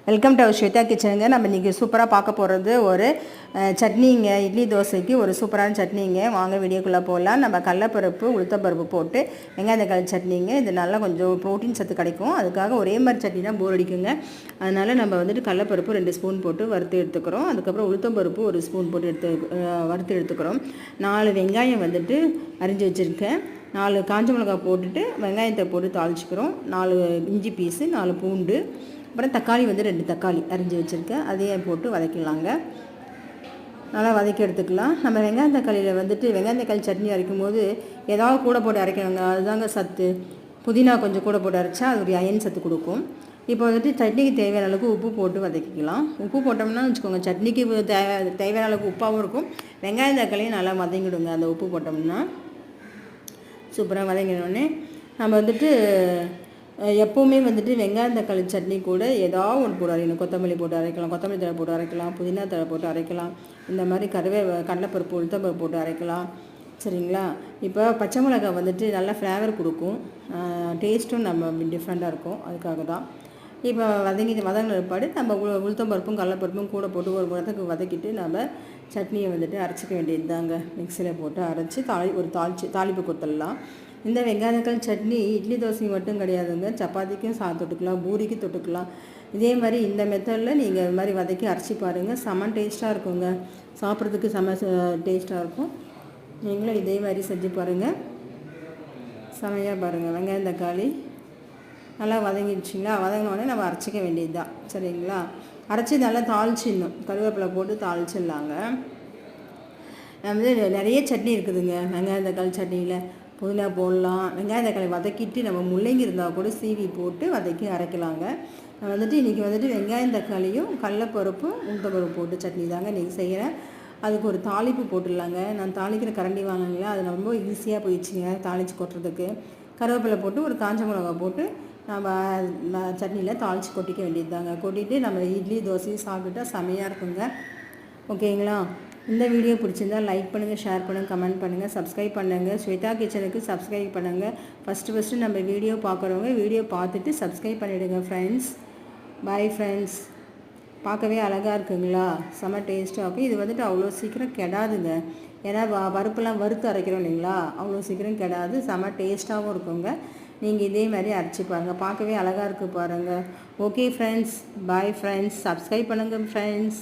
Welcome to Shweta கிச்சனுங்க. நம்ம இன்றைக்கி சூப்பராக பார்க்க போகிறது ஒரு சட்னிங்க. இட்லி தோசைக்கு ஒரு சூப்பரான சட்னிங்க. வாங்க வீடியோக்குள்ளே போகலாம். நம்ம கடலப்பருப்பு உளுத்தம்பருப்பு போட்டு வெங்காய தக்காளி சட்னிங்க. இது நல்லா கொஞ்சம் ப்ரோட்டீன் சத்து கிடைக்கும். அதுக்காக ஒரே மாதிரி சட்னி தான் போர் அடிக்குங்க. அதனால் நம்ம வந்துட்டு கடலப்பருப்பு 2 ஸ்பூன் போட்டு வறுத்து எடுத்துக்கிறோம். அதுக்கப்புறம் உளுத்தம்பருப்பு 1 ஸ்பூன் போட்டு வறுத்து எடுத்துக்கிறோம். 4 வெங்காயம் வந்துட்டு அரிஞ்சு வச்சுருக்கேன். 4 காஞ்ச மிளகாய் போட்டுட்டு வெங்காயத்தை போட்டு தாளிச்சிக்கிறோம். 4 இஞ்சி பீஸு, 4 பூண்டு, அப்புறம் தக்காளி வந்து 2 தக்காளி அரிஞ்சு வச்சுருக்கேன். அதையே போட்டு வதக்கிடலாங்க. நல்லா வதக்கி எடுத்துக்கலாம். நம்ம வெங்காய தக்காளியில் வந்துட்டு வெங்காய தக்காளி சட்னி அரைக்கும் போது ஏதாவது கூட போட்டு அரைக்கணுங்க. அதுதாங்க சத்து. புதினா கொஞ்சம் கூட போட்டு அரைச்சா அது ஒரு அயன் சத்து கொடுக்கும். இப்போ வந்துட்டு சட்னிக்கு தேவையான அளவுக்கு உப்பு போட்டு வதக்கிக்கலாம். உப்பு போட்டோம்னா வச்சுக்கோங்க, சட்னிக்கு தேவையான அளவுக்கு உப்பாகவும் இருக்கும். வெங்காய தக்காளியும் நல்லா வதங்கிடுங்க. அந்த உப்பு போட்டோம்னா சூப்பராக வதங்கினோடனே நம்ம வந்துட்டு எப்போவுமே வந்துட்டு வெங்காய தக்காளி சட்னி கூட ஏதாவது ஒன்று போட்டு அரைக்கணும். கொத்தமல்லி போட்டு அரைக்கலாம், கொத்தமல்லி தழை போட்டு அரைக்கலாம், புதினா தழை போட்டு அரைக்கலாம், இந்த மாதிரி கடலைப்பருப்பு உளுத்தம்பருப்பு போட்டு அரைக்கலாம். சரிங்களா? இப்போ பச்சை மிளகாய் வந்துட்டு நல்லா ஃப்ளேவர் கொடுக்கும், டேஸ்ட்டும் நம்ம டிஃப்ரெண்ட்டாக இருக்கும். அதுக்காக தான் இப்போ வதங்கின பிற்பாடு நம்ம உளுத்தம்பருப்பும் கடலைப்பருப்பும் கூட போட்டு ஒரு மரத்துக்கு வதக்கிட்டு நம்ம சட்னியை வந்துட்டு அரைச்சிக்க வேண்டியது தாங்க. மிக்சியில் போட்டு அரைச்சி தாளிப்பு கொடுத்துடலாம். இந்த வெங்காய தக்காளி சட்னி இட்லி தோசை மட்டும் கிடையாதுங்க, சப்பாத்திக்கும் தொட்டுக்கலாம், பூரிக்கு தொட்டுக்கலாம். இதே மாதிரி இந்த மெத்தடில் நீங்கள் இது மாதிரி வதக்கி அரைச்சி பாருங்கள். செம்ம டேஸ்ட்டாக இருக்குங்க. சாப்பிட்றதுக்கு செம்ம டேஸ்ட்டாக இருக்கும். நீங்களும் இதே மாதிரி செஞ்சு பாருங்கள். செமையாக பாருங்கள். வெங்காயம் தக்காளி நல்லா வதங்கிடுச்சிங்களா? வதங்கினோடனே நம்ம அரைச்சிக்க வேண்டியது தான். சரிங்களா? அரைச்சி நல்லா தாளிச்சிடணும். கருவேப்பிலை போட்டு தாளிச்சிடலாங்க. வந்து நிறைய சட்னி இருக்குதுங்க. வெங்காய தக்காளி சட்னியில் புதினா போடலாம். வெங்காய தக்காளி வதக்கிட்டு நம்ம முள்ளங்கி இருந்தால் கூட சீவி போட்டு வதக்கி அரைக்கலாங்க. நான் வந்துட்டு இன்றைக்கி வந்துட்டு வெங்காயம் தக்காளியும் கடலைப்பருப்பும் உளுத்தம்பருப்பு போட்டு சட்னி தாங்க இன்றைக்கி செய்கிறேன். அதுக்கு ஒரு தாளிப்பு போட்டுடலாங்க. நான் தாளிக்கிற கரண்டி வாங்கினீங்களா, அது ரொம்ப ஈஸியாக போயிடுச்சுங்க தாளித்து கொட்டுறதுக்கு. கருவேப்பிலை போட்டு ஒரு காஞ்ச மிளகாய் போட்டு நம்ம சட்னியில் தாளித்து கொட்டிக்க வேண்டியது தாங்க. கொட்டிட்டு நம்ம இட்லி தோசையும் சாப்பிட்டுட்டா செமையாக இருக்குங்க. ஓகேங்களா? இந்த வீடியோ பிடிச்சிருந்தால் லைக் பண்ணுங்கள், ஷேர் பண்ணுங்கள், கமெண்ட் பண்ணுங்கள், சப்ஸ்கிரைப் பண்ணுங்கள். ஸ்வேதா கிச்சனுக்கு சப்ஸ்கிரைப் பண்ணுங்கள். ஃபஸ்ட்டு நம்ம வீடியோ பார்க்குறவங்க வீடியோ பார்த்துட்டு சப்ஸ்கிரைப் பண்ணிவிடுங்க ஃப்ரெண்ட்ஸ். Bye friends. பார்க்கவே அழகாக இருக்குங்களா? செம்ம டேஸ்ட்டாக இருக்கும். இது வந்துட்டு அவ்வளோ சீக்கிரம் கெடாதுங்க. ஏன்னா பருப்புலாம் வறுத்து அரைக்கிறோம் இல்லைங்களா, அவ்வளோ சீக்கிரம் கெடாது. செம்ம டேஸ்ட்டாகவும் இருக்குங்க. நீங்கள் இதே மாதிரி அரைச்சி பாருங்கள். பார்க்கவே அழகாக இருக்குது பாருங்கள். Okay friends, bye friends. Subscribe பண்ணுங்கள் ஃப்ரெண்ட்ஸ்.